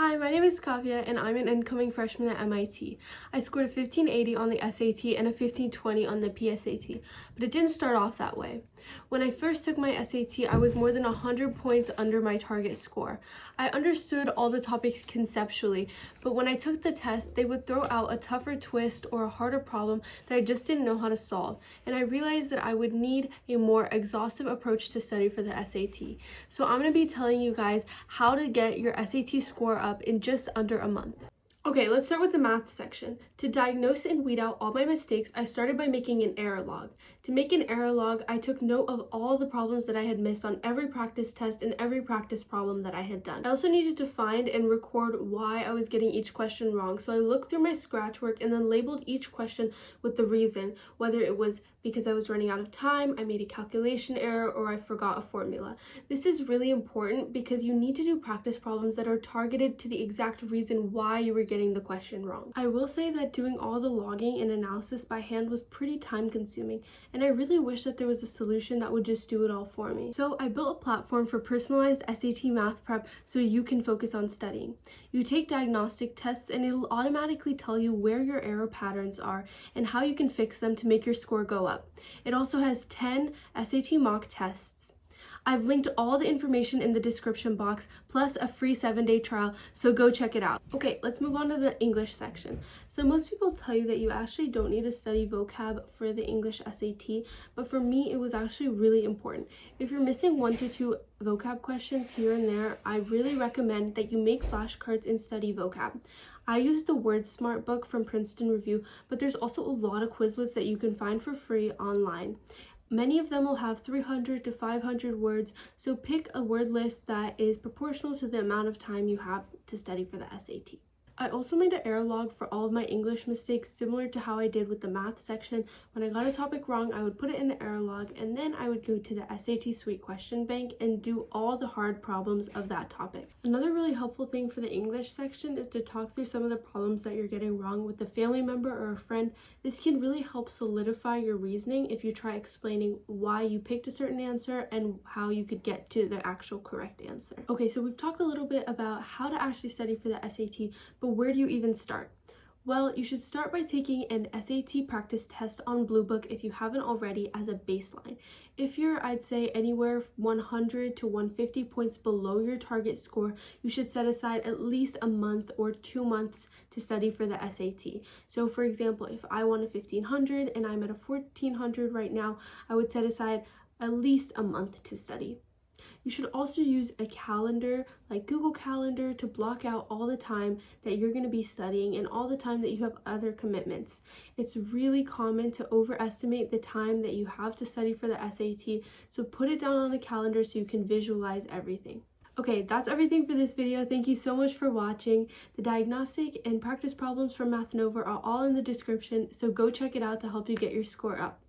Hi, my name is Kavya and I'm an incoming freshman at MIT. I scored a 1580 on the SAT and a 1520 on the PSAT, but it didn't start off that way. When I first took my SAT, I was more than 100 points under my target score. I understood all the topics conceptually, but when I took the test, they would throw out a tougher twist or a harder problem that I just didn't know how to solve, and I realized that I would need a more exhaustive approach to study for the SAT. So I'm going to be telling you guys how to get your SAT score up in just under a month. Okay, let's start with the math section. To diagnose and weed out all my mistakes, I started by making an error log. To make an error log, I took note of all the problems that I had missed on every practice test and every practice problem that I had done. I also needed to find and record why I was getting each question wrong, so I looked through my scratch work and then labeled each question with the reason, whether it was because I was running out of time, I made a calculation error, or I forgot a formula. This is really important because you need to do practice problems that are targeted to the exact reason why you were getting the question wrong. I will say that doing all the logging and analysis by hand was pretty time consuming, and I really wish that there was a solution that would just do it all for me. So I built a platform for personalized SAT math prep so you can focus on studying. You take diagnostic tests and it'll automatically tell you where your error patterns are and how you can fix them to make your score go up. It also has 10 SAT mock tests. I've linked all the information in the description box, plus a free 7-day trial, so go check it out. Okay, let's move on to the English section. So most people tell you that you actually don't need to study vocab for the English SAT, but for me, it was actually really important. If you're missing 1 to 2 vocab questions here and there, I really recommend that you make flashcards and study vocab. I use the Word Smart book from Princeton Review, but there's also a lot of Quizlets that you can find for free online. Many of them will have 300 to 500 words, so pick a word list that is proportional to the amount of time you have to study for the SAT. I also made an error log for all of my English mistakes, similar to how I did with the math section. When I got a topic wrong, I would put it in the error log, and then I would go to the SAT Suite question bank and do all the hard problems of that topic. Another really helpful thing for the English section is to talk through some of the problems that you're getting wrong with a family member or a friend. This can really help solidify your reasoning if you try explaining why you picked a certain answer and how you could get to the actual correct answer. Okay, so we've talked a little bit about how to actually study for the SAT, but where do you even start? Well, you should start by taking an SAT practice test on Blue Book if you haven't already as a baseline. If you're, I'd say, anywhere 100 to 150 points below your target score, you should set aside at least a month or 2 months to study for the SAT. So for example, if I want a 1500 and I'm at a 1400 right now, I would set aside at least a month to study. You should also use a calendar like Google Calendar to block out all the time that you're going to be studying and all the time that you have other commitments. It's really common to overestimate the time that you have to study for the SAT, so put it down on a calendar so you can visualize everything. Okay, that's everything for this video. Thank you so much for watching. The diagnostic and practice problems from Math Nova are all in the description, so go check it out to help you get your score up.